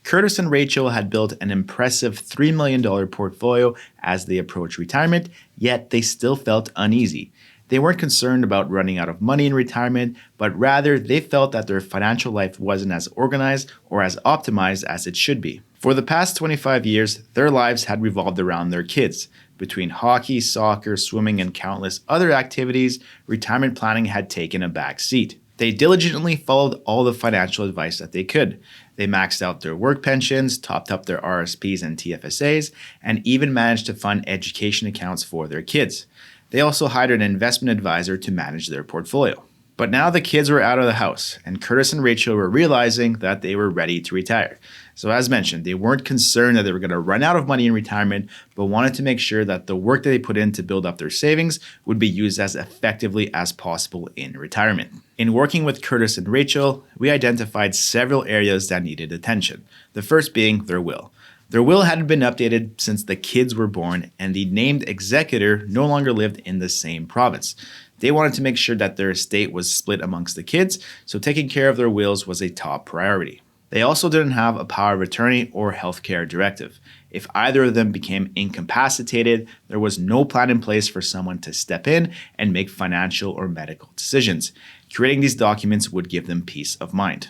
Curtis and Rachel had built an impressive $3 million portfolio as they approached retirement, yet they still felt uneasy. They weren't concerned about running out of money in retirement, but rather they felt that their financial life wasn't as organized or as optimized as it should be. For the past 25 years, their lives had revolved around their kids. Between hockey, soccer, swimming, and countless other activities, retirement planning had taken a back seat. They diligently followed all the financial advice that they could. They maxed out their work pensions, topped up their RSPs and TFSAs, and even managed to fund education accounts for their kids. They also hired an investment advisor to manage their portfolio. But now the kids were out of the house, and Curtis and Rachel were realizing that they were ready to retire. So as mentioned, they weren't concerned that they were going to run out of money in retirement, but wanted to make sure that the work that they put in to build up their savings would be used as effectively as possible in retirement. In working with Curtis and Rachel, we identified several areas that needed attention. The first being their will. Their will hadn't been updated since the kids were born, and the named executor no longer lived in the same province. They wanted to make sure that their estate was split amongst the kids, so taking care of their wills was a top priority. They also didn't have a power of attorney or healthcare directive. If either of them became incapacitated, there was no plan in place for someone to step in and make financial or medical decisions. Creating these documents would give them peace of mind.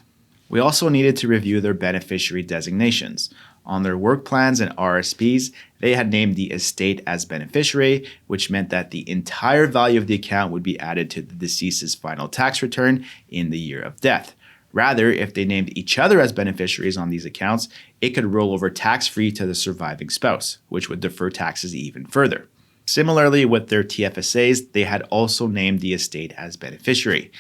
We also needed to review their beneficiary designations. On their work plans and RSPs, they had named the estate as beneficiary, which meant that the entire value of the account would be added to the deceased's final tax return in the year of death. Rather, if they named each other as beneficiaries on these accounts, it could roll over tax-free to the surviving spouse, which would defer taxes even further. Similarly, with their TFSAs, they had also named the estate as beneficiary.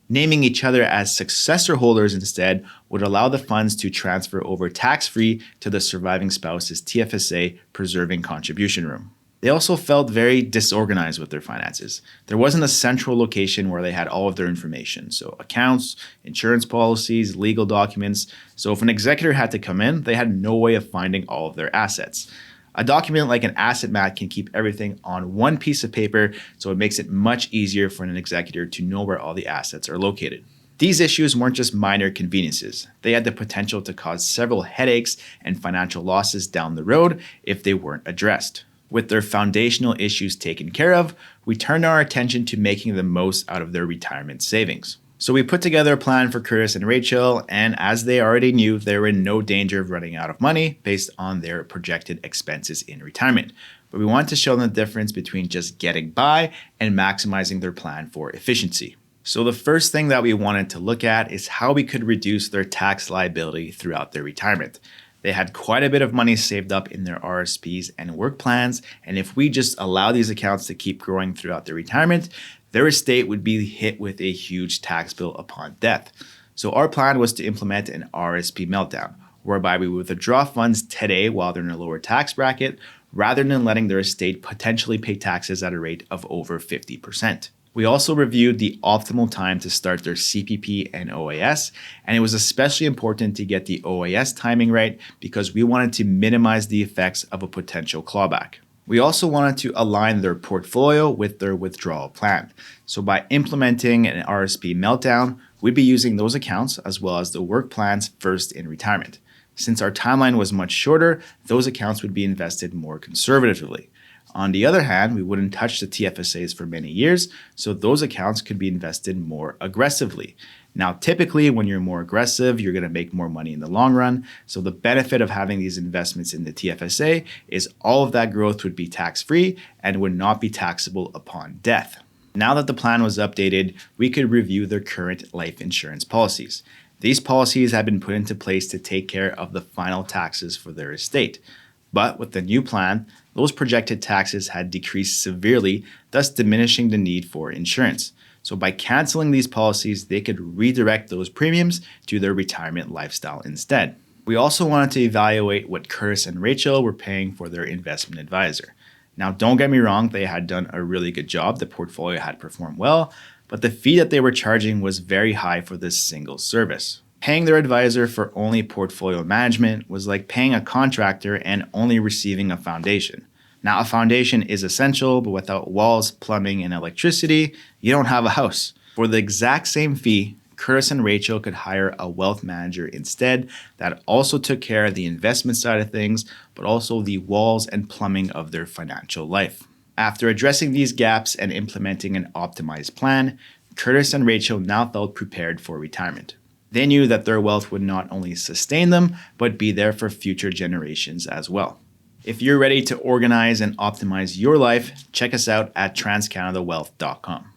Naming each other as successor holders instead would allow the funds to transfer over tax-free to the surviving spouse's TFSA, preserving contribution room. They also felt very disorganized with their finances. There wasn't a central location where they had all of their information, so accounts, insurance policies, legal documents. So if an executor had to come in, they had no way of finding all of their assets. A document like an asset map can keep everything on one piece of paper, so it makes it much easier for an executor to know where all the assets are located. These issues weren't just minor conveniences. They had the potential to cause several headaches and financial losses down the road if they weren't addressed. With their foundational issues taken care of, we turned our attention to making the most out of their retirement savings. So we put together a plan for Curtis and Rachel, and as they already knew, they were in no danger of running out of money based on their projected expenses in retirement. But we wanted to show them the difference between just getting by and maximizing their plan for efficiency. So the first thing that we wanted to look at is how we could reduce their tax liability throughout their retirement. They had quite a bit of money saved up in their RSPs and work plans, and if we just allow these accounts to keep growing throughout their retirement, their estate would be hit with a huge tax bill upon death. So our plan was to implement an RSP meltdown, whereby we would withdraw funds today while they're in a lower tax bracket, rather than letting their estate potentially pay taxes at a rate of over 50%. We also reviewed the optimal time to start their CPP and OAS, and it was especially important to get the OAS timing right because we wanted to minimize the effects of a potential clawback. We also wanted to align their portfolio with their withdrawal plan. So by implementing an RSP meltdown, we'd be using those accounts as well as the work plans first in retirement. Since our timeline was much shorter, those accounts would be invested more conservatively. On the other hand, we wouldn't touch the TFSAs for many years, so those accounts could be invested more aggressively. Now, typically, when you're more aggressive, you're going to make more money in the long run. So the benefit of having these investments in the TFSA is all of that growth would be tax-free and would not be taxable upon death. Now that the plan was updated, we could review their current life insurance policies. These policies have been put into place to take care of the final taxes for their estate. But with the new plan, those projected taxes had decreased severely, thus diminishing the need for insurance. So by canceling these policies, they could redirect those premiums to their retirement lifestyle instead. We also wanted to evaluate what Curtis and Rachel were paying for their investment advisor. Now, don't get me wrong, they had done a really good job. The portfolio had performed well, but the fee that they were charging was very high for this single service. Paying their advisor for only portfolio management was like paying a contractor and only receiving a foundation. Now, a foundation is essential, but without walls, plumbing, and electricity, you don't have a house. For the exact same fee, Curtis and Rachel could hire a wealth manager instead that also took care of the investment side of things, but also the walls and plumbing of their financial life. After addressing these gaps and implementing an optimized plan, Curtis and Rachel now felt prepared for retirement. They knew that their wealth would not only sustain them, but be there for future generations as well. If you're ready to organize and optimize your life, check us out at transcanadawealth.com.